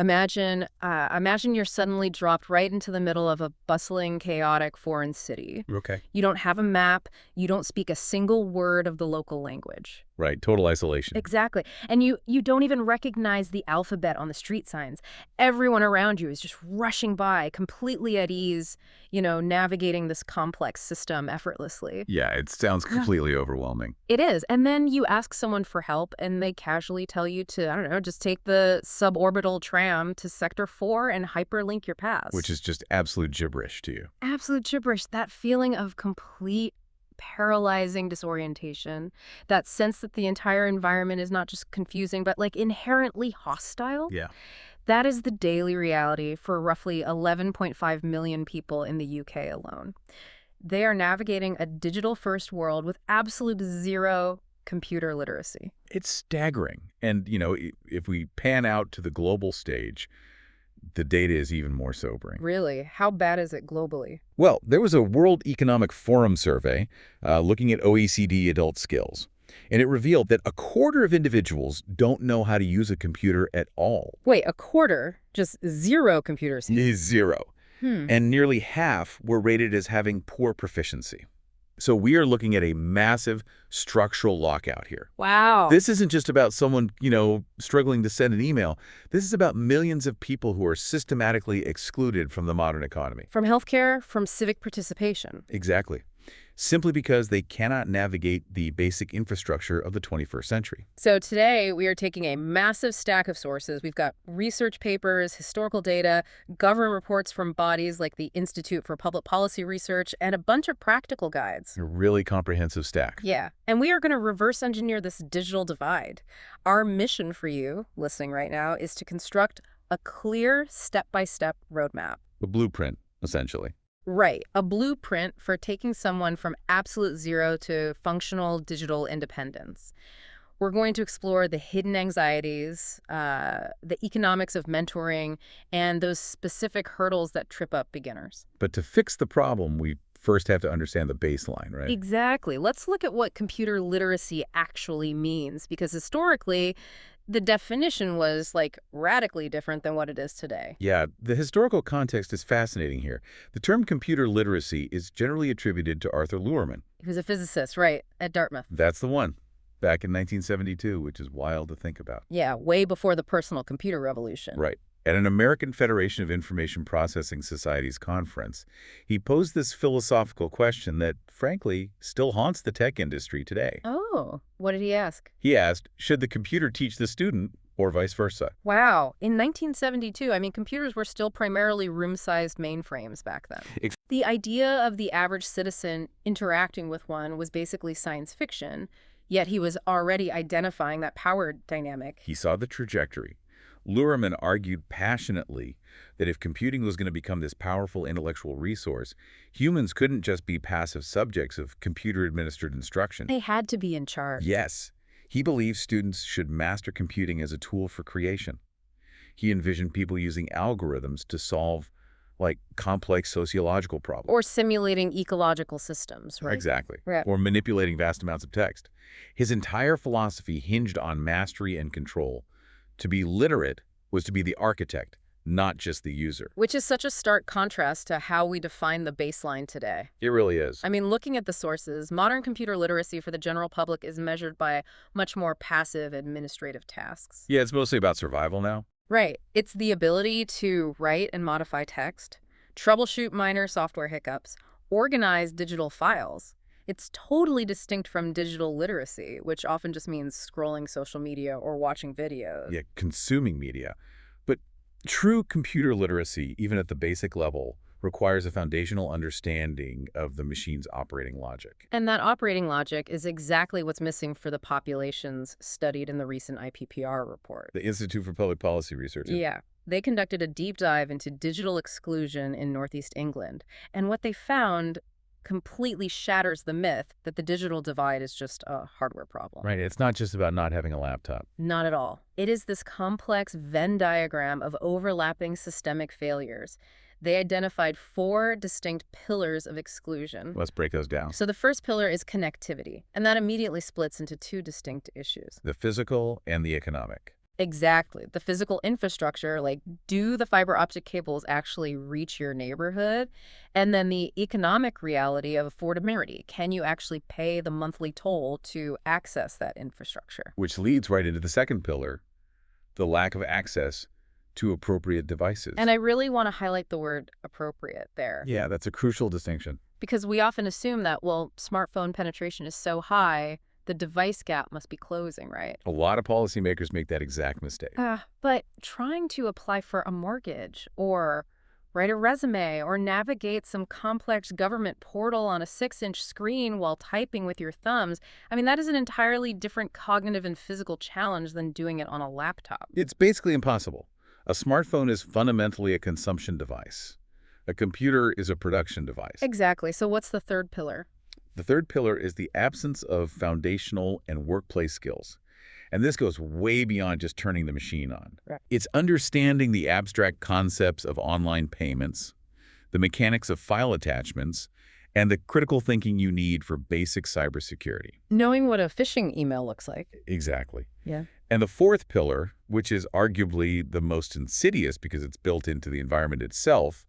Imagine you're suddenly dropped right into the middle of a bustling, chaotic foreign city. Okay. You don't have a map. You don't speak a single word of the local language. Right. Total isolation. Exactly. And you don't even recognize the alphabet on the street signs. Everyone around you is just rushing by, completely at ease, navigating this complex system effortlessly. Yeah, it sounds completely overwhelming. It is. And then you ask someone for help and they casually tell you to, I don't know, just take the suborbital tram to Sector 4 and hyperlink your pass. Which is just absolute gibberish to you. Absolute gibberish. That feeling of complete paralyzing disorientation, that sense that the entire environment is not just confusing, but like inherently hostile. Yeah. That is the daily reality for roughly 11.5 million people in the UK alone. They are navigating a digital-first world with absolute zero computer literacy. It's staggering. And, if we pan out to the global stage, the data is even more sobering. Really? How bad is it globally? Well, there was a World Economic Forum survey looking at OECD adult skills, and it revealed that a quarter of individuals don't know how to use a computer at all. Wait, a quarter? Just zero computers? Zero. And nearly half were rated as having poor proficiency. So we are looking at a massive structural lockout here. Wow. This isn't just about someone, struggling to send an email. This is about millions of people who are systematically excluded from the modern economy. From healthcare, from civic participation. Exactly. Simply because they cannot navigate the basic infrastructure of the 21st century. So today, we are taking a massive stack of sources. We've got research papers, historical data, government reports from bodies like the Institute for Public Policy Research, and a bunch of practical guides. A really comprehensive stack. Yeah, and we are going to reverse engineer this digital divide. Our mission for you, listening right now, is to construct a clear step-by-step roadmap. A blueprint, essentially. Right, a blueprint for taking someone from absolute zero to functional digital independence. We're going to explore the hidden anxieties, the economics of mentoring, and those specific hurdles that trip up beginners. But to fix the problem, we first have to understand the baseline, right? Exactly. Let's look at what computer literacy actually means, because historically, the definition was radically different than what it is today. Yeah, the historical context is fascinating here. The term computer literacy is generally attributed to Arthur Luhrmann. He was a physicist, right, at Dartmouth. That's the one. Back in 1972, which is wild to think about. Yeah, way before the personal computer revolution. Right. At an American Federation of Information Processing Societies conference, he posed this philosophical question that, frankly, still haunts the tech industry today. Oh, what did he ask? He asked, should the computer teach the student or vice versa? Wow. In 1972, computers were still primarily room-sized mainframes back then. The idea of the average citizen interacting with one was basically science fiction, yet he was already identifying that power dynamic. He saw the trajectory. Luhrmann argued passionately that if computing was going to become this powerful intellectual resource, humans couldn't just be passive subjects of computer-administered instruction. They had to be in charge. Yes. He believed students should master computing as a tool for creation. He envisioned people using algorithms to solve, complex sociological problems. Or simulating ecological systems, right? Exactly. Right. Or manipulating vast amounts of text. His entire philosophy hinged on mastery and control. To be literate was to be the architect, not just the user. Which is such a stark contrast to how we define the baseline today. It really is. Looking at the sources, modern computer literacy for the general public is measured by much more passive administrative tasks. Yeah, it's mostly about survival now. Right. It's the ability to write and modify text, troubleshoot minor software hiccups, organize digital files. It's totally distinct from digital literacy, which often just means scrolling social media or watching videos. Yeah, consuming media. But true computer literacy, even at the basic level, requires a foundational understanding of the machine's operating logic. And that operating logic is exactly what's missing for the populations studied in the recent IPPR report. The Institute for Public Policy Research. Yeah. They conducted a deep dive into digital exclusion in Northeast England. And what they found completely shatters the myth that the digital divide is just a hardware problem. Right. It's not just about not having a laptop. Not at all. It is this complex Venn diagram of overlapping systemic failures. They identified 4 distinct pillars of exclusion. Let's break those down. So the first pillar is connectivity, and that immediately splits into 2 distinct issues. The physical and the economic. Exactly. The physical infrastructure, like do the fiber optic cables actually reach your neighborhood? And then the economic reality of affordability. Can you actually pay the monthly toll to access that infrastructure? Which leads right into the second pillar, the lack of access to appropriate devices. And I really want to highlight the word appropriate there. Yeah, that's a crucial distinction. Because we often assume that, well, smartphone penetration is so high, the device gap must be closing, right? A lot of policymakers make that exact mistake. But trying to apply for a mortgage or write a resume or navigate some complex government portal on a 6-inch screen while typing with your thumbs, I mean, that is an entirely different cognitive and physical challenge than doing it on a laptop. It's basically impossible. A smartphone is fundamentally a consumption device. A computer is a production device. Exactly. So what's the third pillar? The third pillar is the absence of foundational and workplace skills. And this goes way beyond just turning the machine on. Right. It's understanding the abstract concepts of online payments, the mechanics of file attachments, and the critical thinking you need for basic cybersecurity. Knowing what a phishing email looks like. Exactly. Yeah. And the fourth pillar, which is arguably the most insidious because it's built into the environment itself,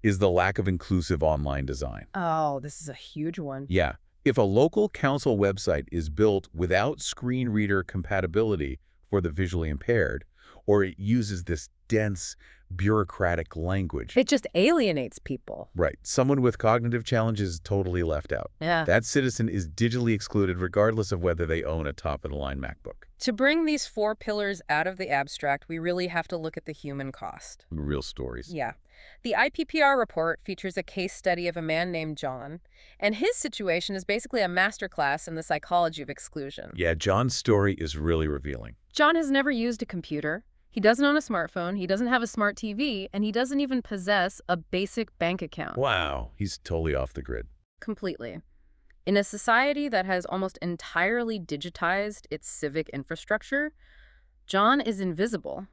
is the lack of inclusive online design. Oh, this is a huge one. Yeah. If a local council website is built without screen reader compatibility for the visually impaired, or it uses this dense, bureaucratic language. It just alienates people. Right. Someone with cognitive challenges is totally left out. Yeah. That citizen is digitally excluded regardless of whether they own a top-of-the-line MacBook. To bring these four pillars out of the abstract, we really have to look at the human cost. Real stories. Yeah. The IPPR report features a case study of a man named John, and his situation is basically a masterclass in the psychology of exclusion. Yeah, John's story is really revealing. John has never used a computer. He doesn't own a smartphone, he doesn't have a smart TV, and he doesn't even possess a basic bank account. Wow, he's totally off the grid. Completely. In a society that has almost entirely digitized its civic infrastructure, John is invisible.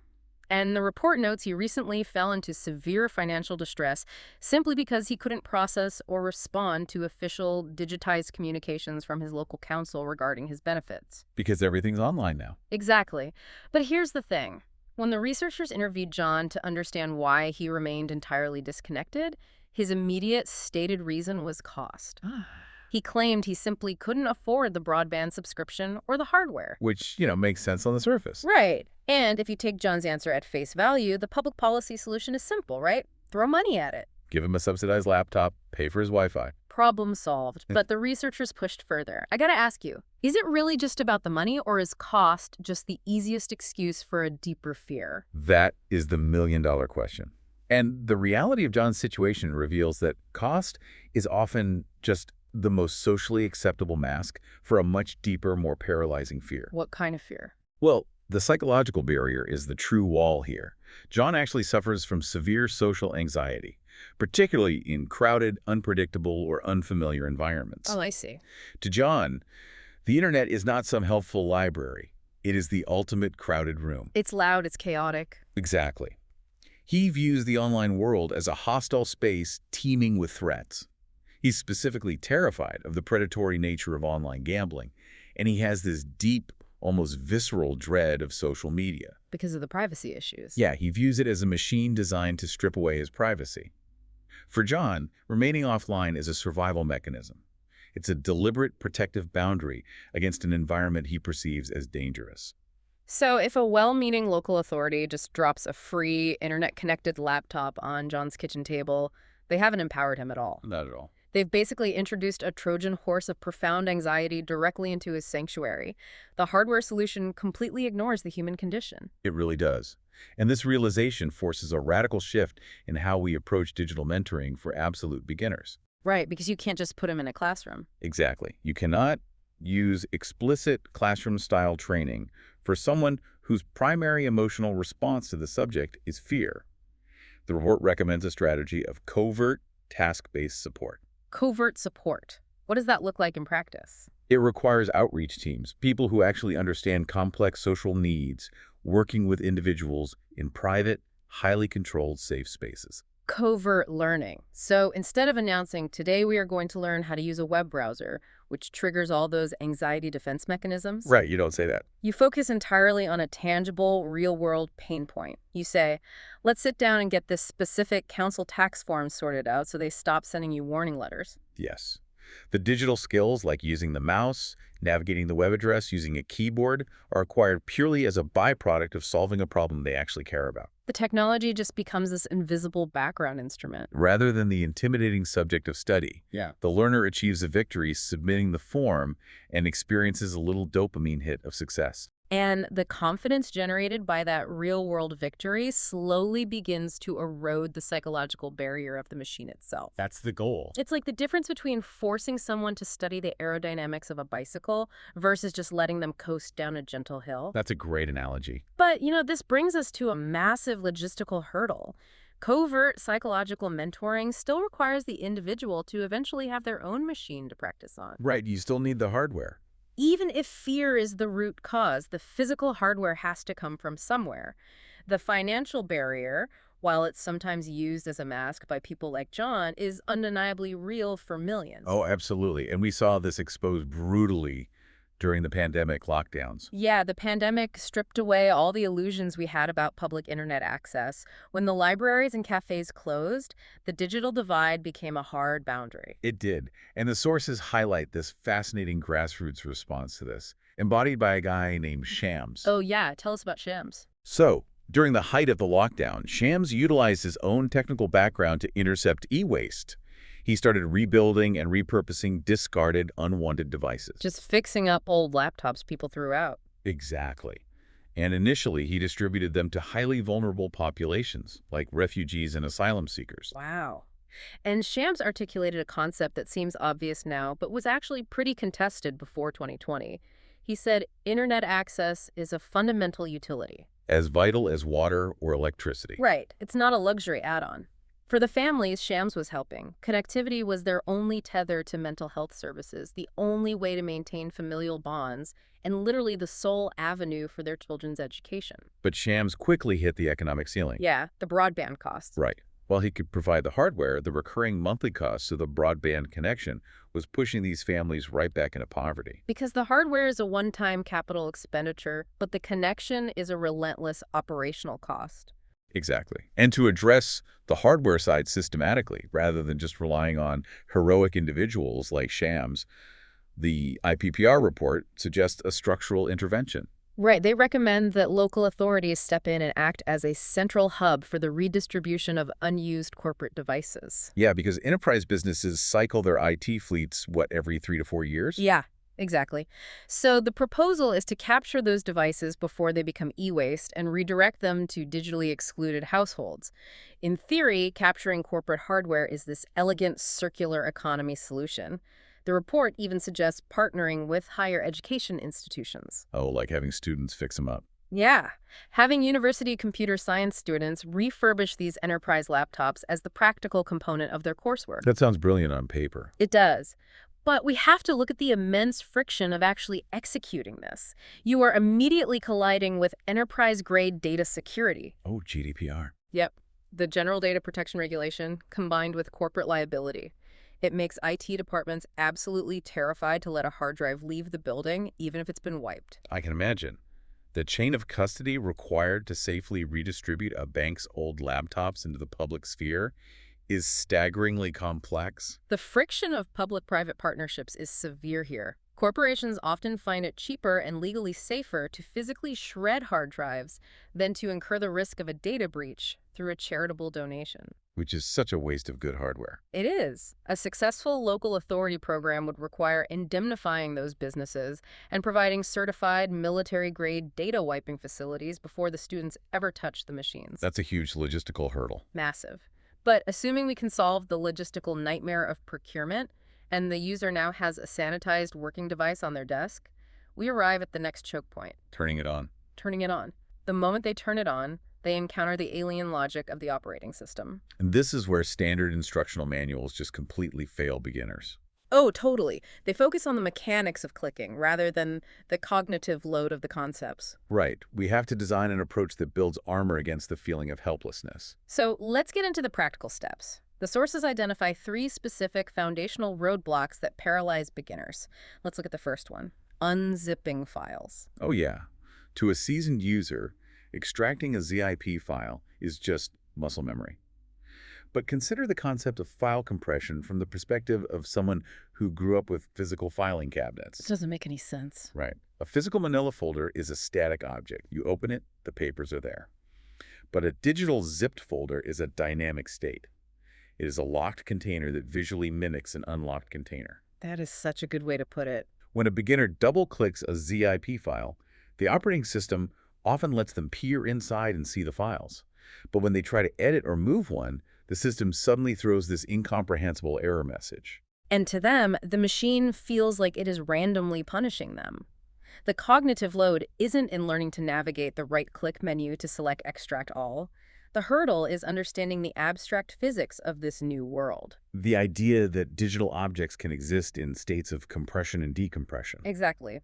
And the report notes he recently fell into severe financial distress simply because he couldn't process or respond to official digitized communications from his local council regarding his benefits. Because everything's online now. Exactly. But here's the thing. When the researchers interviewed John to understand why he remained entirely disconnected, his immediate stated reason was cost. He claimed he simply couldn't afford the broadband subscription or the hardware. Which, makes sense on the surface. Right. And if you take John's answer at face value, the public policy solution is simple, right? Throw money at it. Give him a subsidized laptop, pay for his Wi-Fi. Problem solved. But the researchers pushed further. I gotta ask you, is it really just about the money, or is cost just the easiest excuse for a deeper fear? That is the million-dollar question. And the reality of John's situation reveals that cost is often just the most socially acceptable mask for a much deeper, more paralyzing fear. What kind of fear? Well, the psychological barrier is the true wall here. John actually suffers from severe social anxiety, particularly in crowded, unpredictable, or unfamiliar environments. Oh, I see. To John, the internet is not some helpful library. It is the ultimate crowded room. It's loud, it's chaotic. Exactly. He views the online world as a hostile space teeming with threats. He's specifically terrified of the predatory nature of online gambling, and he has this deep, almost visceral dread of social media. Because of the privacy issues. Yeah, he views it as a machine designed to strip away his privacy. For John, remaining offline is a survival mechanism. It's a deliberate protective boundary against an environment he perceives as dangerous. So if a well-meaning local authority just drops a free internet-connected laptop on John's kitchen table, they haven't empowered him at all. Not at all. They've basically introduced a Trojan horse of profound anxiety directly into his sanctuary. The hardware solution completely ignores the human condition. It really does. And this realization forces a radical shift in how we approach digital mentoring for absolute beginners. Right, because you can't just put him in a classroom. Exactly. You cannot use explicit classroom-style training for someone whose primary emotional response to the subject is fear. The report recommends a strategy of covert, task-based support. Covert support. What does that look like in practice? It requires outreach teams, people who actually understand complex social needs, working with individuals in private, highly controlled, safe spaces. Covert learning. So instead of announcing, today we are going to learn how to use a web browser, which triggers all those anxiety defense mechanisms, Right, you don't say that. you focus entirely on a tangible, real-world pain point. You say, let's sit down and get this specific council tax form sorted out so they stop sending you warning letters. Yes. The digital skills like using the mouse, navigating the web address, using a keyboard are acquired purely as a byproduct of solving a problem they actually care about, The technology just becomes this invisible background instrument. rather than the intimidating subject of study. Yeah. The learner achieves a victory submitting the form and experiences a little dopamine hit of success. And the confidence generated by that real-world victory slowly begins to erode the psychological barrier of the machine itself. That's the goal. It's like the difference between forcing someone to study the aerodynamics of a bicycle versus just letting them coast down a gentle hill. That's a great analogy. But, this brings us to a massive logistical hurdle. Covert psychological mentoring still requires the individual to eventually have their own machine to practice on. Right, you still need the hardware. Even if fear is the root cause, the physical hardware has to come from somewhere. The financial barrier, while it's sometimes used as a mask by people like John, is undeniably real for millions. Oh, absolutely. And we saw this exposed brutally during the pandemic lockdowns. Yeah, the pandemic stripped away all the illusions we had about public internet access. When the libraries and cafes closed, the digital divide became a hard boundary. It did. And the sources highlight this fascinating grassroots response to this, embodied by a guy named Shams. Oh yeah, tell us about Shams. So, during the height of the lockdown, Shams utilized his own technical background to intercept e-waste. He started rebuilding and repurposing discarded, unwanted devices. Just fixing up old laptops people threw out. Exactly. And initially, he distributed them to highly vulnerable populations, like refugees and asylum seekers. Wow. And Shams articulated a concept that seems obvious now, but was actually pretty contested before 2020. He said, internet access is a fundamental utility. As vital as water or electricity. Right. It's not a luxury add-on. For the families Shams was helping, connectivity was their only tether to mental health services, the only way to maintain familial bonds, and literally the sole avenue for their children's education. But Shams quickly hit the economic ceiling. Yeah, the broadband costs. Right. While he could provide the hardware, the recurring monthly costs of the broadband connection was pushing these families right back into poverty. Because the hardware is a one-time capital expenditure, but the connection is a relentless operational cost. Exactly. And to address the hardware side systematically, rather than just relying on heroic individuals like Shams, the IPPR report suggests a structural intervention. Right, they recommend that local authorities step in and act as a central hub for the redistribution of unused corporate devices. Yeah, because enterprise businesses cycle their IT fleets, every 3 to 4 years? Yeah, exactly. So the proposal is to capture those devices before they become e-waste and redirect them to digitally excluded households. In theory, capturing corporate hardware is this elegant circular economy solution. The report even suggests partnering with higher education institutions. Oh, like having students fix them up. Yeah, having university computer science students refurbish these enterprise laptops as the practical component of their coursework. That sounds brilliant on paper. It does. But we have to look at the immense friction of actually executing this. You are immediately colliding with enterprise-grade data security. Oh, GDPR. Yep, the General Data Protection Regulation combined with corporate liability. It makes IT departments absolutely terrified to let a hard drive leave the building, even if it's been wiped. I can imagine. The chain of custody required to safely redistribute a bank's old laptops into the public sphere is staggeringly complex. The friction of public-private partnerships is severe here. Corporations often find it cheaper and legally safer to physically shred hard drives than to incur the risk of a data breach through a charitable donation. Which is such a waste of good hardware. It is. A successful local authority program would require indemnifying those businesses and providing certified military-grade data wiping facilities before the students ever touch the machines. That's a huge logistical hurdle. Massive. But assuming we can solve the logistical nightmare of procurement, and the user now has a sanitized working device on their desk, we arrive at the next choke point. Turning it on. Turning it on. The moment they turn it on, they encounter the alien logic of the operating system. And this is where standard instructional manuals just completely fail beginners. Oh, totally. They focus on the mechanics of clicking rather than the cognitive load of the concepts. Right. We have to design an approach that builds armor against the feeling of helplessness. So let's get into the practical steps. The sources identify three specific foundational roadblocks that paralyze beginners. Let's look at the first one, unzipping files. Oh yeah. To a seasoned user, extracting a ZIP file is just muscle memory. But consider the concept of file compression from the perspective of someone who grew up with physical filing This cabinets. doesn't make any sense. Right. A physical manila folder is a static object. You open it, the papers are there. But a digital zipped folder is a dynamic state. It is a locked container that visually mimics an unlocked container. That is such a good way to put it. When a beginner double-clicks a ZIP file, the operating system often lets them peer inside and see the files. But when they try to edit or move one, the system suddenly throws this incomprehensible error message. And to them, the machine feels like it is randomly punishing them. The cognitive load isn't in learning to navigate the right-click menu to select Extract All. The hurdle is understanding the abstract physics of this new world. The idea that digital objects can exist in states of compression and decompression. Exactly.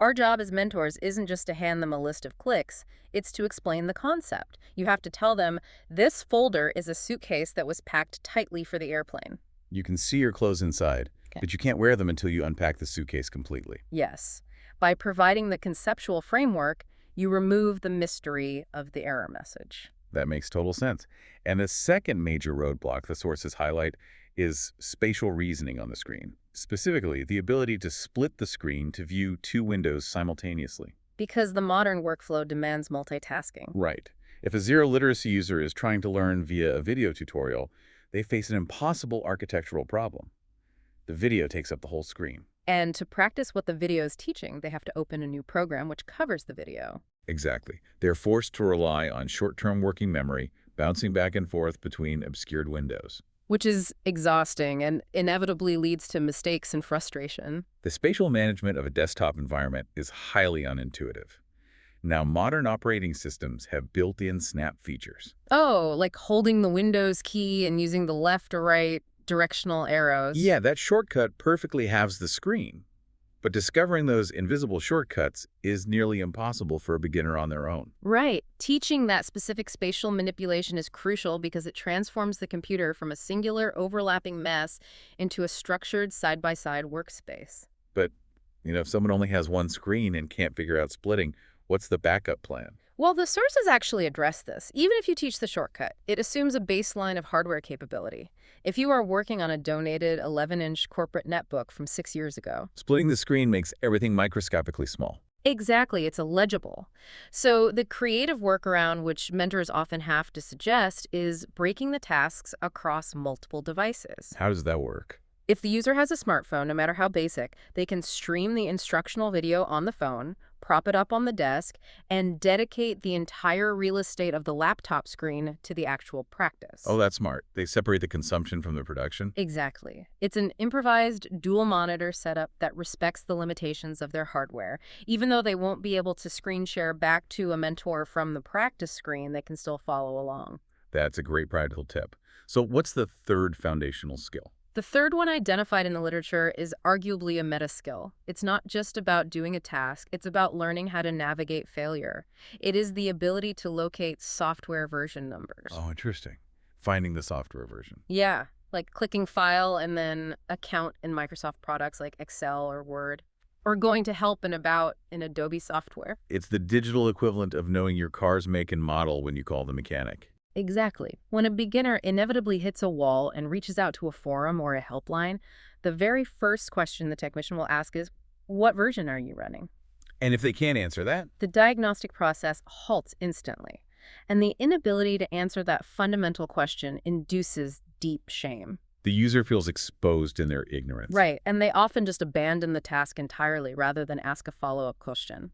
Our job as mentors isn't just to hand them a list of clicks, it's to explain the concept. You have to tell them, this folder is a suitcase that was packed tightly for the airplane. You can see your clothes inside, Okay. but you can't wear them until you unpack the suitcase completely. Yes. By providing the conceptual framework, you remove the mystery of the error message. That makes total sense. And the second major roadblock the sources highlight is spatial reasoning on the screen. Specifically, the ability to split the screen to view two windows simultaneously. Because the modern workflow demands multitasking. Right. If a zero-literacy user is trying to learn via a video tutorial, they face an impossible architectural problem. The video takes up the whole screen. And to practice what the video is teaching, they have to open a new program which covers the video. Exactly. They're forced to rely on short-term working memory, bouncing back and forth between obscured windows. Which is exhausting and inevitably leads to mistakes and frustration. The spatial management of a desktop environment is highly unintuitive. Now, modern operating systems have built-in snap features. Oh, like holding the Windows key and using the left or right directional arrows. Yeah, that shortcut perfectly halves the screen. But discovering those invisible shortcuts is nearly impossible for a beginner on their own. Right. Teaching that specific spatial manipulation is crucial because it transforms the computer from a singular overlapping mess into a structured side-by-side workspace. But, if someone only has one screen and can't figure out splitting, what's the backup plan? Well, the sources actually address this. Even if you teach the shortcut, it assumes a baseline of hardware capability. If you are working on a donated 11-inch corporate netbook from 6 years ago. Splitting the screen makes everything microscopically small. Exactly, it's illegible. So the creative workaround, which mentors often have to suggest, is breaking the tasks across multiple devices. How does that work? If the user has a smartphone, no matter how basic, they can stream the instructional video on the phone, prop it up on the desk, and dedicate the entire real estate of the laptop screen to the actual practice. Oh, that's smart. They separate the consumption from the production? Exactly. It's an improvised dual monitor setup that respects the limitations of their hardware. Even though they won't be able to screen share back to a mentor from the practice screen, they can still follow along. That's a great practical tip. So what's the third foundational skill? The third one identified in the literature is arguably a meta skill. It's not just about doing a task, it's about learning how to navigate failure. It is the ability to locate software version numbers. Oh, interesting. Finding the software version. Yeah, like clicking File and then Account in Microsoft products like Excel or Word, or going to Help and About in Adobe software. It's the digital equivalent of knowing your car's make and model when you call the mechanic. Exactly. When a beginner inevitably hits a wall and reaches out to a forum or a helpline, the very first question the technician will ask is, what version are you running? And if they can't answer that, The diagnostic process halts instantly, and the inability to answer that fundamental question induces deep shame. the user feels exposed in their ignorance. Right, and they often just abandon the task entirely rather than ask a follow-up question.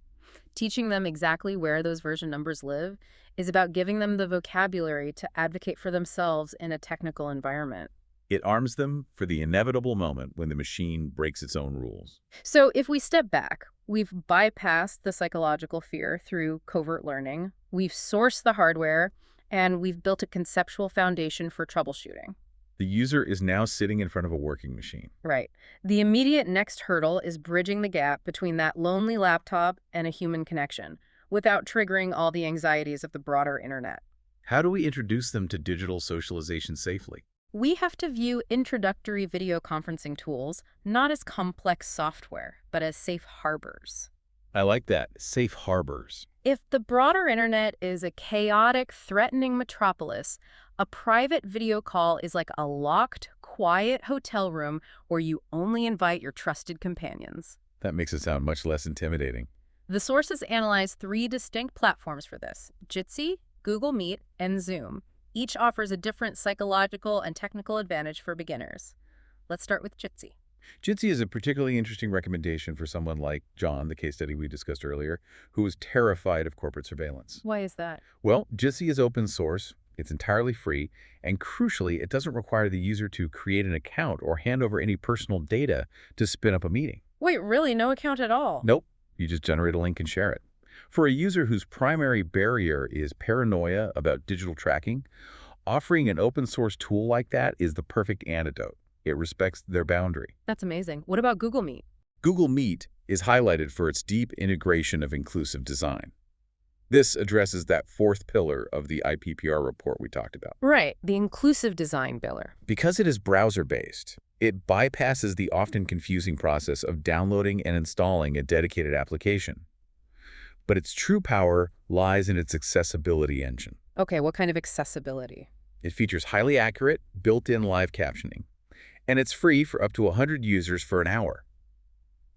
Teaching them exactly where those version numbers live is about giving them the vocabulary to advocate for themselves in a technical environment. It arms them for the inevitable moment when the machine breaks its own rules. So if we step back, we've bypassed the psychological fear through covert learning, we've sourced the hardware, and we've built a conceptual foundation for troubleshooting. The user is now sitting in front of a working machine. Right. The immediate next hurdle is bridging the gap between that lonely laptop and a human connection without triggering all the anxieties of the broader internet. How do we introduce them to digital socialization safely? We have to view introductory video conferencing tools not as complex software, but as safe harbors. I like that. Safe harbors. If the broader internet is a chaotic, threatening metropolis, a private video call is like a locked, quiet hotel room where you only invite your trusted companions. That makes it sound much less intimidating. The sources analyze 3 distinct platforms for this: Jitsi, Google Meet, and Zoom. Each offers a different psychological and technical advantage for beginners. Let's start with Jitsi. Jitsi is a particularly interesting recommendation for someone like John, the case study we discussed earlier, who is terrified of corporate surveillance. Why is that? Well, Jitsi is open source, it's entirely free, and crucially, it doesn't require the user to create an account or hand over any personal data to spin up a meeting. Wait, really? No account at all? Nope, you just generate a link and share it. For a user whose primary barrier is paranoia about digital tracking, offering an open source tool like that is the perfect antidote. It respects their boundary. That's amazing. What about Google Meet? Google Meet is highlighted for its deep integration of inclusive design. This addresses that 4th pillar of the IPPR report we talked about. Right, the inclusive design pillar. Because it is browser-based, it bypasses the often confusing process of downloading and installing a dedicated application. But its true power lies in its accessibility engine. Okay, what kind of accessibility? It features highly accurate, built-in live captioning, and it's free for up to 100 users for an hour.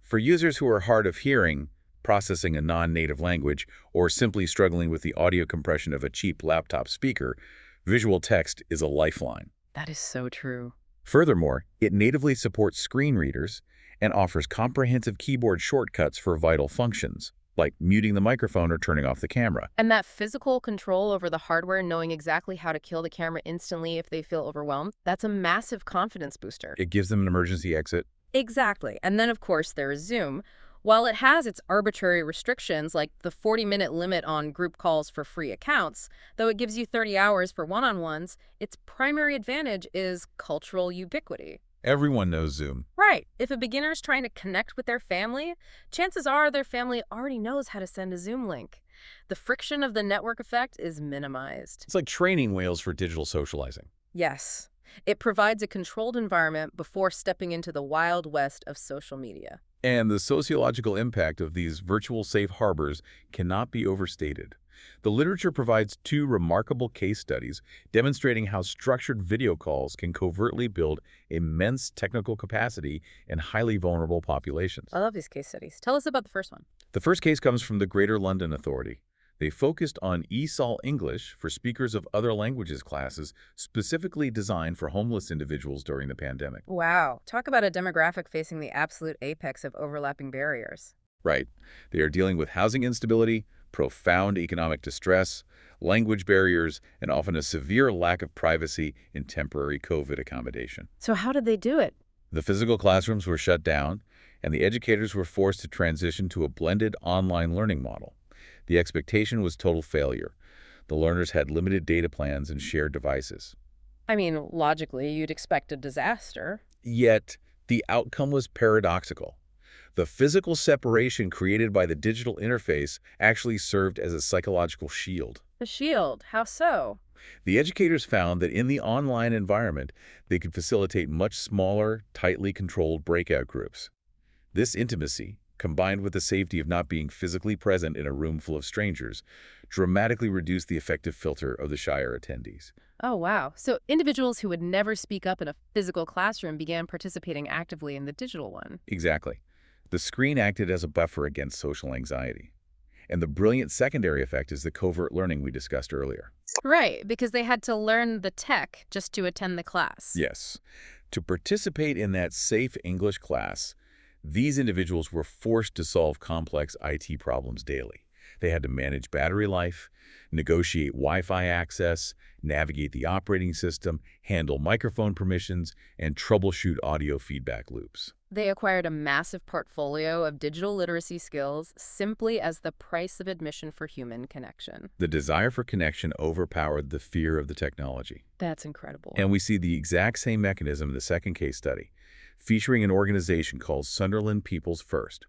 For users who are hard of hearing, processing a non-native language, or simply struggling with the audio compression of a cheap laptop speaker, visual text is a lifeline. That is so true. Furthermore, it natively supports screen readers and offers comprehensive keyboard shortcuts for vital functions, like muting the microphone or turning off the camera. And that physical control over the hardware, knowing exactly how to kill the camera instantly if they feel overwhelmed, that's a massive confidence booster. It gives them an emergency exit. Exactly. And then, of course, there is Zoom. While it has its arbitrary restrictions, like the 40-minute limit on group calls for free accounts, though it gives you 30 hours for one-on-ones, its primary advantage is cultural ubiquity. Everyone knows Zoom. Right. If a beginner is trying to connect with their family, chances are their family already knows how to send a Zoom link. The friction of the network effect is minimized. It's like training wheels for digital socializing. Yes. It provides a controlled environment before stepping into the wild west of social media. And the sociological impact of these virtual safe harbors cannot be overstated. The literature provides 2 remarkable case studies demonstrating how structured video calls can covertly build immense technical capacity in highly vulnerable populations. I love these case studies. Tell us about the first one. The first case comes from the Greater London Authority. They focused on ESOL English for speakers of other languages classes specifically designed for homeless individuals during the pandemic. Wow. Talk about a demographic facing the absolute apex of overlapping barriers. Right. They are dealing with housing instability, profound economic distress, language barriers, and often a severe lack of privacy in temporary COVID accommodation. So how did they do it? The physical classrooms were shut down, and the educators were forced to transition to a blended online learning model. The expectation was total failure. The learners had limited data plans and shared devices. I mean, logically, you'd expect a disaster. Yet, the outcome was paradoxical. The physical separation created by the digital interface actually served as a psychological shield. A shield? How so? The educators found that in the online environment, they could facilitate much smaller, tightly controlled breakout groups. This intimacy, combined with the safety of not being physically present in a room full of strangers, dramatically reduced the effective filter of the shyer attendees. Oh, wow. So individuals who would never speak up in a physical classroom began participating actively in the digital one. Exactly. The screen acted as a buffer against social anxiety. And the brilliant secondary effect is the covert learning we discussed earlier. Right, because they had to learn the tech just to attend the class. Yes. To participate in that safe English class, these individuals were forced to solve complex IT problems daily. They had to manage battery life, negotiate Wi-Fi access, navigate the operating system, handle microphone permissions, and troubleshoot audio feedback loops. They acquired a massive portfolio of digital literacy skills simply as the price of admission for human connection. The desire for connection overpowered the fear of the technology. That's incredible. And we see the exact same mechanism in the second case study, featuring an organization called Sunderland People's First.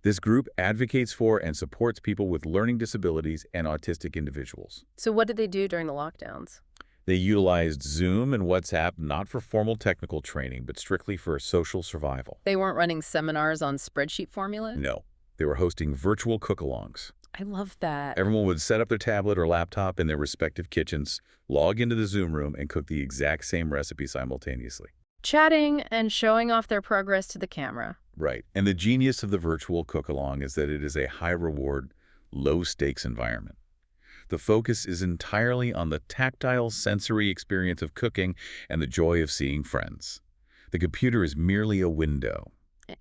This group advocates for and supports people with learning disabilities and autistic individuals. So what did they do during the lockdowns? They utilized Zoom and WhatsApp not for formal technical training, but strictly for social survival. They weren't running seminars on spreadsheet formulas? No, they were hosting virtual cook-alongs. I love that. Everyone would set up their tablet or laptop in their respective kitchens, log into the Zoom room, and cook the exact same recipe simultaneously. Chatting and showing off their progress to the camera. Right. And the genius of the virtual cook-along is that it is a high-reward, low-stakes environment. The focus is entirely on the tactile, sensory experience of cooking and the joy of seeing friends. The computer is merely a window.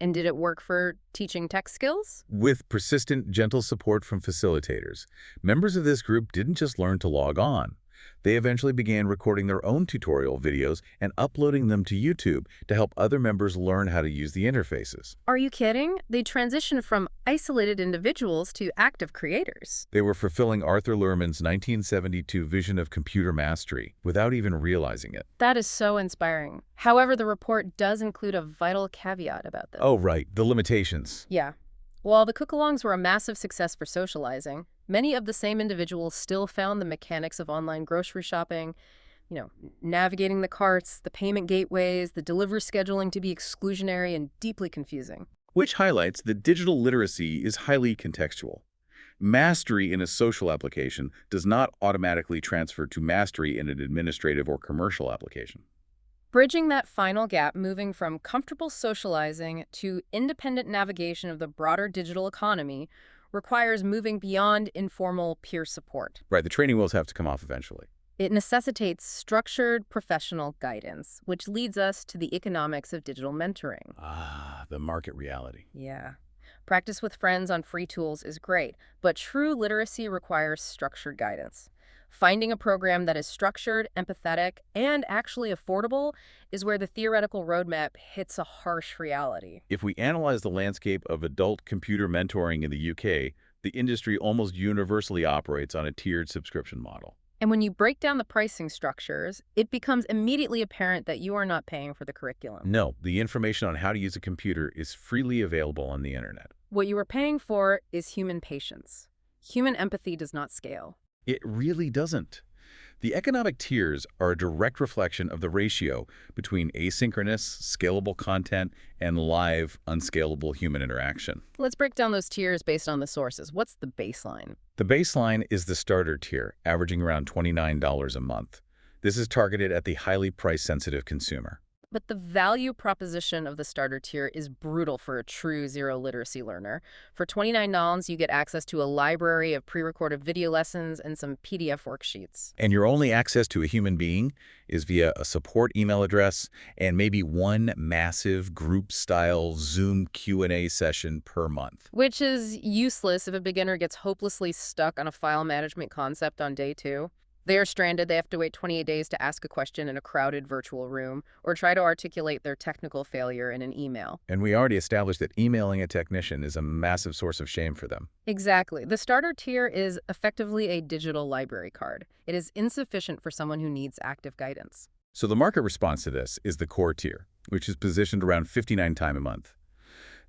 And did it work for teaching tech skills? With persistent, gentle support from facilitators, members of this group didn't just learn to log on. They eventually began recording their own tutorial videos and uploading them to YouTube to help other members learn how to use the interfaces. Are you kidding? They transitioned from isolated individuals to active creators. They were fulfilling Arthur Luhrmann's 1972 vision of computer mastery without even realizing it. That is so inspiring. However, the report does include a vital caveat about this. Oh, right, the limitations. Yeah. While the cook-alongs were a massive success for socializing, many of the same individuals still found the mechanics of online grocery shopping, navigating the carts, the payment gateways, the delivery scheduling to be exclusionary and deeply confusing. Which highlights that digital literacy is highly contextual. Mastery in a social application does not automatically transfer to mastery in an administrative or commercial application. Bridging that final gap, moving from comfortable socializing to independent navigation of the broader digital economy, requires moving beyond informal peer support. Right, the training wheels have to come off eventually. It necessitates structured professional guidance, which leads us to the economics of digital mentoring. Ah, the market reality. Yeah. Practice with friends on free tools is great, but true literacy requires structured guidance. Finding a program that is structured, empathetic, and actually affordable is where the theoretical roadmap hits a harsh reality. If we analyze the landscape of adult computer mentoring in the UK, the industry almost universally operates on a tiered subscription model. And when you break down the pricing structures, it becomes immediately apparent that you are not paying for the curriculum. No, the information on how to use a computer is freely available on the internet. What you are paying for is human patience. Human empathy does not scale. It really doesn't. The economic tiers are a direct reflection of the ratio between asynchronous, scalable content and live, unscalable human interaction. Let's break down those tiers based on the sources. What's the baseline? The baseline is the starter tier, averaging around $29 a month. This is targeted at the highly price-sensitive consumer. But the value proposition of the starter tier is brutal for a true zero literacy learner. For $29, you get access to a library of pre-recorded video lessons and some PDF worksheets. And your only access to a human being is via a support email address and maybe one massive group-style Zoom Q&A session per month. Which is useless if a beginner gets hopelessly stuck on a file management concept on day 2. They are stranded. They have to wait 28 days to ask a question in a crowded virtual room or try to articulate their technical failure in an email. And we already established that emailing a technician is a massive source of shame for them. Exactly. The starter tier is effectively a digital library card. It is insufficient for someone who needs active guidance. So the market response to this is the core tier, which is positioned around $59 a month.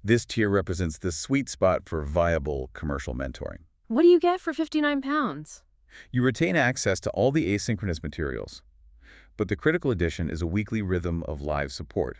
This tier represents the sweet spot for viable commercial mentoring. What do you get for £59? You retain access to all the asynchronous materials, but the critical addition is a weekly rhythm of live support.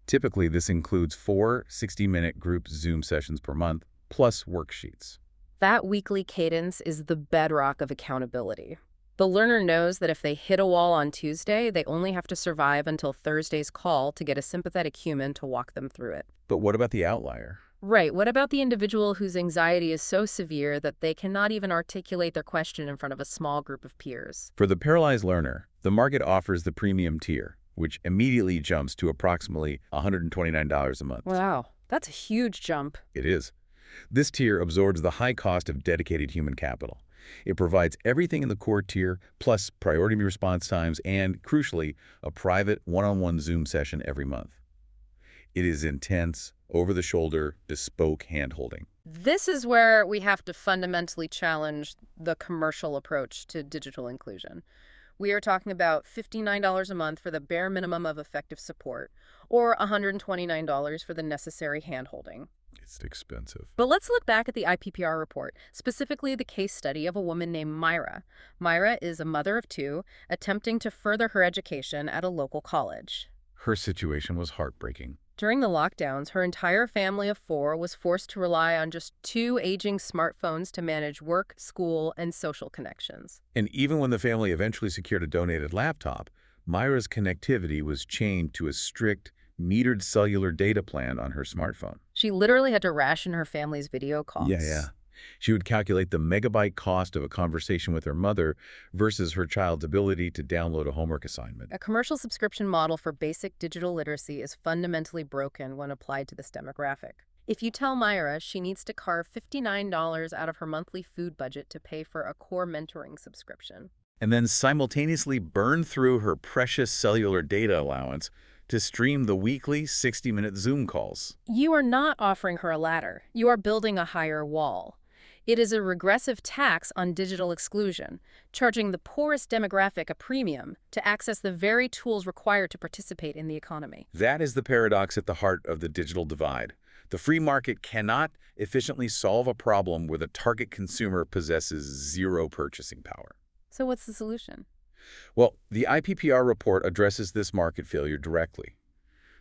Typically, this includes 4 60-minute group Zoom sessions per month, plus worksheets. That weekly cadence is the bedrock of accountability. The learner knows that if they hit a wall on Tuesday, they only have to survive until Thursday's call to get a sympathetic human to walk them through it. But what about the outlier? Right. What about the individual whose anxiety is so severe that they cannot even articulate their question in front of a small group of peers? For the paralyzed learner, the market offers the premium tier, which immediately jumps to approximately $129 a month. Wow, that's a huge jump. It is. This tier absorbs the high cost of dedicated human capital. It provides everything in the core tier, plus priority response times and, crucially, a private one-on-one Zoom session every month. It is intense, over-the-shoulder, bespoke hand-holding. This is where we have to fundamentally challenge the commercial approach to digital inclusion. We are talking about $59 a month for the bare minimum of effective support, or $129 for the necessary handholding. It's expensive. But let's look back at the IPPR report, specifically the case study of a woman named Myra. Myra is a mother of two, attempting to further her education at a local college. Her situation was heartbreaking. During the lockdowns, her entire family of four was forced to rely on just two aging smartphones to manage work, school, and social connections. And even when the family eventually secured a donated laptop, Myra's connectivity was chained to a strict, metered cellular data plan on her smartphone. She literally had to ration her family's video calls. Yeah. She would calculate the megabyte cost of a conversation with her mother versus her child's ability to download a homework assignment. A commercial subscription model for basic digital literacy is fundamentally broken when applied to this demographic. If you tell Myra she needs to carve $59 out of her monthly food budget to pay for a core mentoring subscription, And then simultaneously burn through her precious cellular data allowance to stream the weekly 60-minute Zoom calls. you are not offering her a ladder. You are building a higher wall. It is a regressive tax on digital exclusion, charging the poorest demographic a premium to access the very tools required to participate in the economy. That is the paradox at the heart of the digital divide. The free market cannot efficiently solve a problem where the target consumer possesses zero purchasing power. So what's the solution? Well, the IPPR report addresses this market failure directly.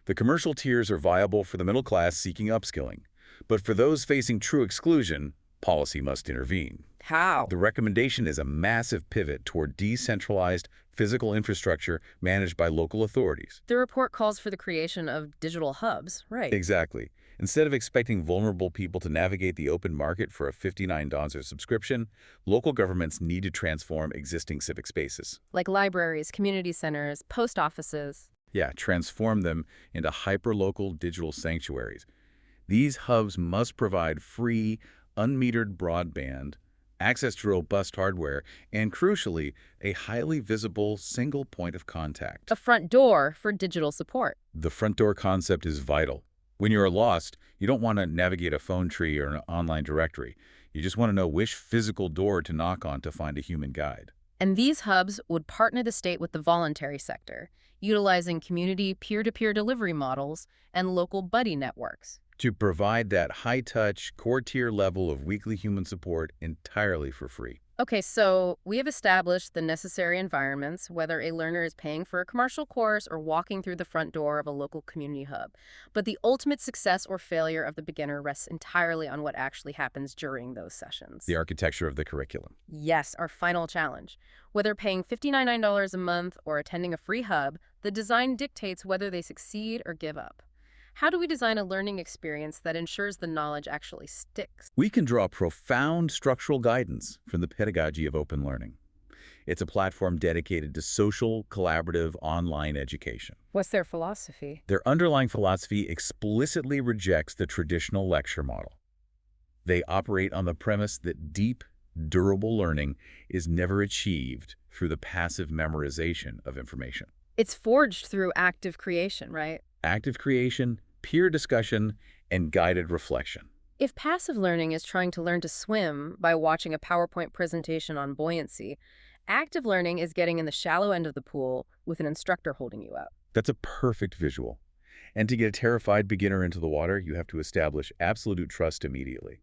The commercial tiers are viable for the middle class seeking upskilling, but for those facing true exclusion, policy must intervene. How? The recommendation is a massive pivot toward decentralized physical infrastructure managed by local authorities. The report calls for the creation of digital hubs, right? Exactly. Instead of expecting vulnerable people to navigate the open market for a $59 subscription, local governments need to transform existing civic spaces. Like libraries, community centers, post offices. Yeah, transform them into hyperlocal digital sanctuaries. These hubs must provide free, unmetered broadband, access to robust hardware, and crucially, a highly visible single point of contact. A front door for digital support. The front door concept is vital. When you're lost, you don't want to navigate a phone tree or an online directory. You just want to know which physical door to knock on to find a human guide. And these hubs would partner the state with the voluntary sector, utilizing community peer-to-peer delivery models and local buddy networks. To provide that high-touch, core-tier level of weekly human support entirely for free. Okay, so we have established the necessary environments, whether a learner is paying for a commercial course or walking through the front door of a local community hub. But the ultimate success or failure of the beginner rests entirely on what actually happens during those sessions. The architecture of the curriculum. Yes, our final challenge. Whether paying $59 a month or attending a free hub, the design dictates whether they succeed or give up. How do we design a learning experience that ensures the knowledge actually sticks? We can draw profound structural guidance from the pedagogy of open learning. It's a platform dedicated to social, collaborative, online education. What's their philosophy? Their underlying philosophy explicitly rejects the traditional lecture model. They operate on the premise that deep, durable learning is never achieved through the passive memorization of information. It's forged through active creation, right? Active creation, peer discussion, and guided reflection. If passive learning is trying to learn to swim by watching a PowerPoint presentation on buoyancy, active learning is getting in the shallow end of the pool with an instructor holding you up. That's a perfect visual. And to get a terrified beginner into the water, you have to establish absolute trust immediately.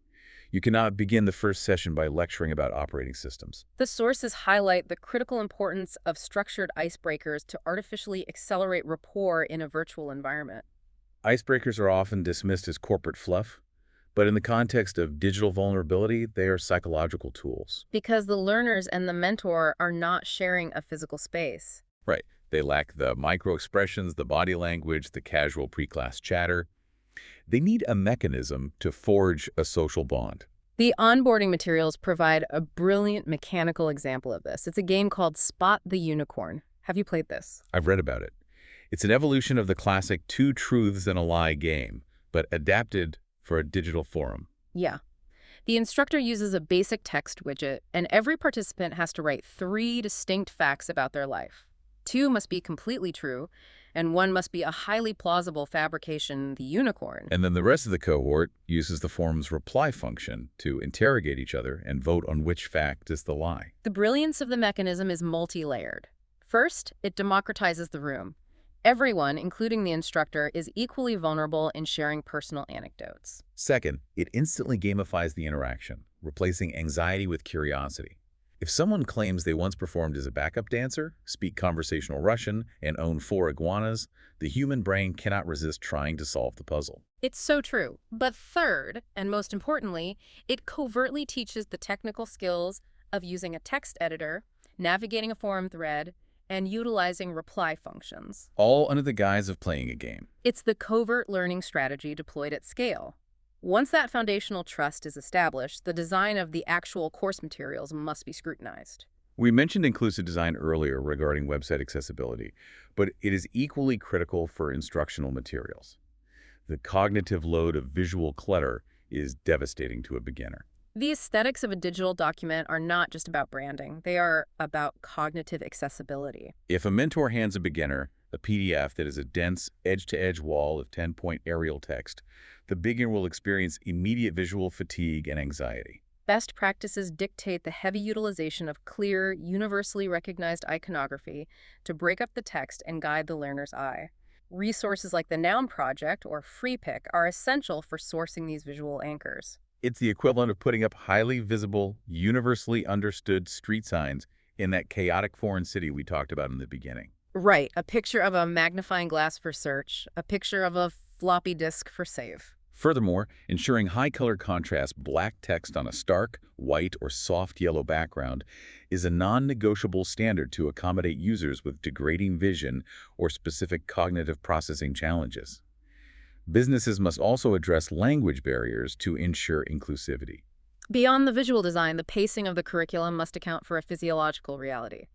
You cannot begin the first session by lecturing about operating systems. The sources highlight the critical importance of structured icebreakers to artificially accelerate rapport in a virtual environment. Icebreakers are often dismissed as corporate fluff, but in the context of digital vulnerability, they are psychological tools. Because the learners and the mentor are not sharing a physical space. Right. They lack the micro-expressions, the body language, the casual pre-class chatter. They need a mechanism to forge a social bond. The onboarding materials provide a brilliant mechanical example of this. It's a game called Spot the Unicorn. Have you played this? I've read about it. It's an evolution of the classic two truths and a lie game, but adapted for a digital forum. Yeah. The instructor uses a basic text widget, and every participant has to write 3 distinct facts about their life. 2 must be completely true, and one must be a highly plausible fabrication, the unicorn. And then the rest of the cohort uses the form's reply function to interrogate each other and vote on which fact is the lie. The brilliance of the mechanism is multi-layered. First, it democratizes the room. Everyone, including the instructor, is equally vulnerable in sharing personal anecdotes. Second, it instantly gamifies the interaction, replacing anxiety with curiosity. If someone claims they once performed as a backup dancer, speak conversational Russian, and own 4 iguanas, the human brain cannot resist trying to solve the puzzle. It's so true. But third, and most importantly, it covertly teaches the technical skills of using a text editor, navigating a forum thread, and utilizing reply functions. All under the guise of playing a game. It's the covert learning strategy deployed at scale. Once that foundational trust is established, the design of the actual course materials must be scrutinized. We mentioned inclusive design earlier regarding website accessibility, but it is equally critical for instructional materials. The cognitive load of visual clutter is devastating to a beginner. The aesthetics of a digital document are not just about branding. They are about cognitive accessibility. If a mentor hands a beginner a PDF that is a dense, edge-to-edge wall of 10-point Arial text, the beginner will experience immediate visual fatigue and anxiety. Best practices dictate the heavy utilization of clear, universally recognized iconography to break up the text and guide the learner's eye. Resources like the Noun Project or FreePick are essential for sourcing these visual anchors. It's the equivalent of putting up highly visible, universally understood street signs in that chaotic foreign city we talked about in the beginning. Right, a picture of a magnifying glass for search, a picture of a floppy disk for save. Furthermore, ensuring high color contrast black text on a stark, white, or soft yellow background is a non-negotiable standard to accommodate users with degrading vision or specific cognitive processing challenges. Businesses must also address language barriers to ensure inclusivity. Beyond the visual design, the pacing of the curriculum must account for a physiological reality.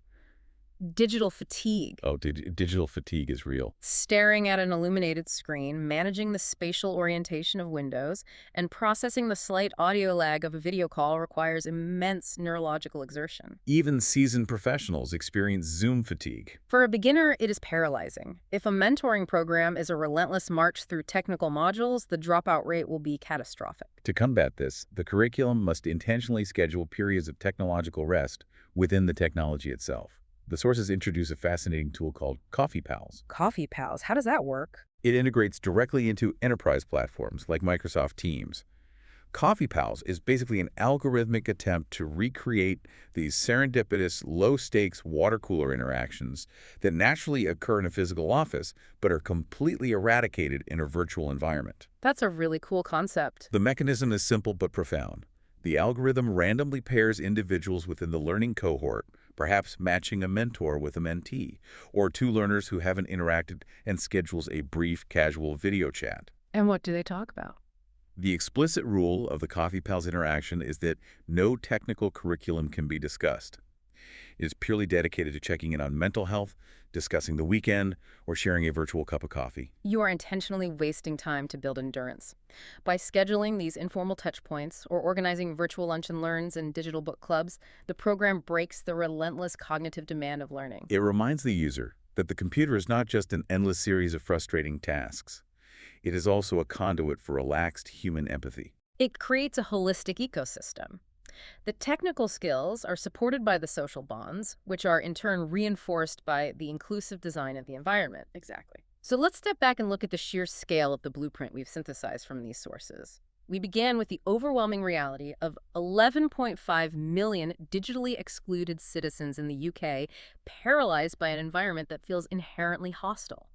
Digital fatigue. Oh, digital fatigue is real. Staring at an illuminated screen, managing the spatial orientation of windows, and processing the slight audio lag of a video call requires immense neurological exertion. Even seasoned professionals experience Zoom fatigue. For a beginner, it is paralyzing. If a mentoring program is a relentless march through technical modules, the dropout rate will be catastrophic. To combat this, the curriculum must intentionally schedule periods of technological rest within the technology itself. The sources introduce a fascinating tool called Coffee Pals. Coffee Pals, how does that work? It integrates directly into enterprise platforms like Microsoft Teams. Coffee Pals is basically an algorithmic attempt to recreate these serendipitous, low-stakes water cooler interactions that naturally occur in a physical office but are completely eradicated in a virtual environment. That's a really cool concept. The mechanism is simple but profound. The algorithm randomly pairs individuals within the learning cohort, perhaps matching a mentor with a mentee, or 2 learners who haven't interacted, and schedules a brief, casual video chat. And what do they talk about? The explicit rule of the Coffee Pals interaction is that no technical curriculum can be discussed. It is purely dedicated to checking in on mental health, discussing the weekend, or sharing a virtual cup of coffee. You are intentionally wasting time to build endurance. By scheduling these informal touchpoints or organizing virtual lunch and learns and digital book clubs, the program breaks the relentless cognitive demand of learning. It reminds the user that the computer is not just an endless series of frustrating tasks. It is also a conduit for relaxed human empathy. It creates a holistic ecosystem. The technical skills are supported by the social bonds, which are in turn reinforced by the inclusive design of the environment. Exactly. So let's step back and look at the sheer scale of the blueprint we've synthesized from these sources. We began with the overwhelming reality of 11.5 million digitally excluded citizens in the UK paralyzed by an environment that feels inherently hostile.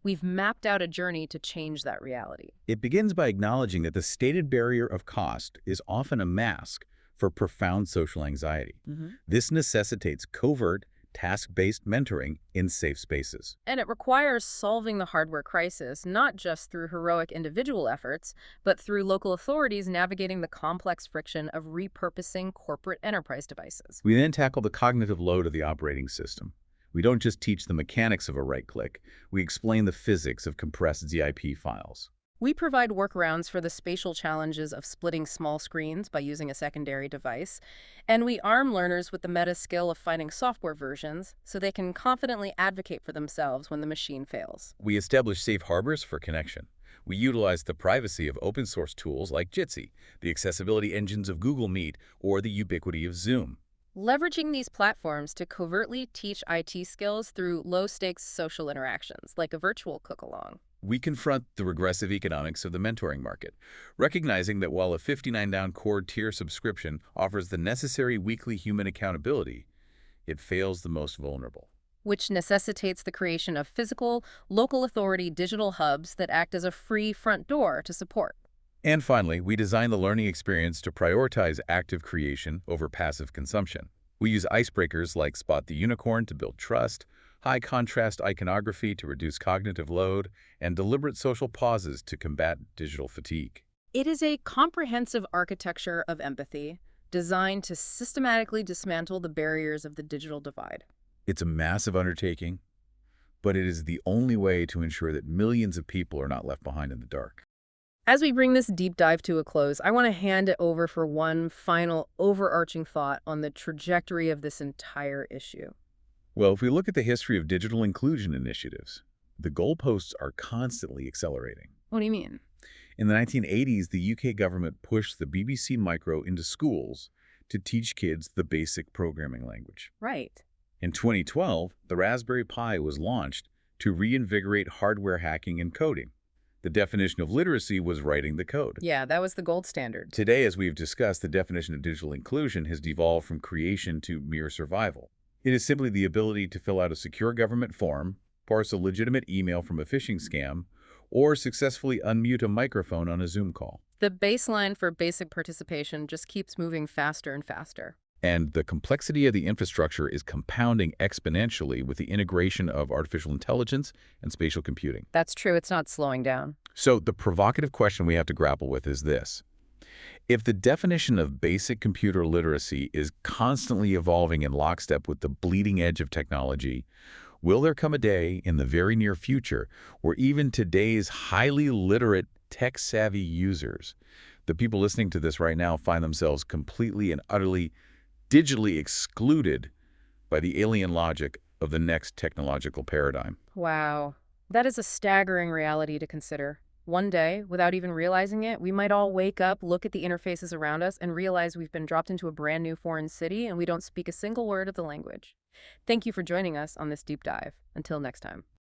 We've mapped out a journey to change that reality. It begins by acknowledging that the stated barrier of cost is often a mask for profound social anxiety. This necessitates covert, task-based mentoring in safe spaces. And it requires solving the hardware crisis, not just through heroic individual efforts, but through local authorities navigating the complex friction of repurposing corporate enterprise devices. We then tackle the cognitive load of the operating system. We don't just teach the mechanics of a right-click, we explain the physics of compressed ZIP files. We provide workarounds for the spatial challenges of splitting small screens by using a secondary device, and we arm learners with the meta skill of finding software versions so they can confidently advocate for themselves when the machine fails. We establish safe harbors for connection. We utilize the privacy of open source tools like Jitsi, the accessibility engines of Google Meet, or the ubiquity of Zoom. Leveraging these platforms to covertly teach IT skills through low-stakes social interactions, like a virtual cook-along. We confront the regressive economics of the mentoring market, recognizing that while a $59 core tier subscription offers the necessary weekly human accountability, it fails the most vulnerable. Which necessitates the creation of physical, local authority digital hubs that act as a free front door to support. And finally, we design the learning experience to prioritize active creation over passive consumption. We use icebreakers like Spot the Unicorn to build trust, high-contrast iconography to reduce cognitive load, and deliberate social pauses to combat digital fatigue. It is a comprehensive architecture of empathy designed to systematically dismantle the barriers of the digital divide. It's a massive undertaking, but it is the only way to ensure that millions of people are not left behind in the dark. As we bring this deep dive to a close, I want to hand it over for one final overarching thought on the trajectory of this entire issue. Well, if we look at the history of digital inclusion initiatives, the goalposts are constantly accelerating. What do you mean? In the 1980s, the UK government pushed the BBC Micro into schools to teach kids the basic programming language. Right. In 2012, the Raspberry Pi was launched to reinvigorate hardware hacking and coding. The definition of literacy was writing the code. Yeah, that was the gold standard. Today, as we've discussed, the definition of digital inclusion has devolved from creation to mere survival. It is simply the ability to fill out a secure government form, parse a legitimate email from a phishing scam, or successfully unmute a microphone on a Zoom call. The baseline for basic participation just keeps moving faster and faster. And the complexity of the infrastructure is compounding exponentially with the integration of artificial intelligence and spatial computing. That's true. It's not slowing down. So the provocative question we have to grapple with is this. If the definition of basic computer literacy is constantly evolving in lockstep with the bleeding edge of technology, will there come a day in the very near future where even today's highly literate, tech-savvy users, the people listening to this right now, find themselves completely and utterly digitally excluded by the alien logic of the next technological paradigm? Wow. That is a staggering reality to consider. One day, without even realizing it, we might all wake up, look at the interfaces around us, and realize we've been dropped into a brand new foreign city and we don't speak a single word of the language. Thank you for joining us on this deep dive. Until next time.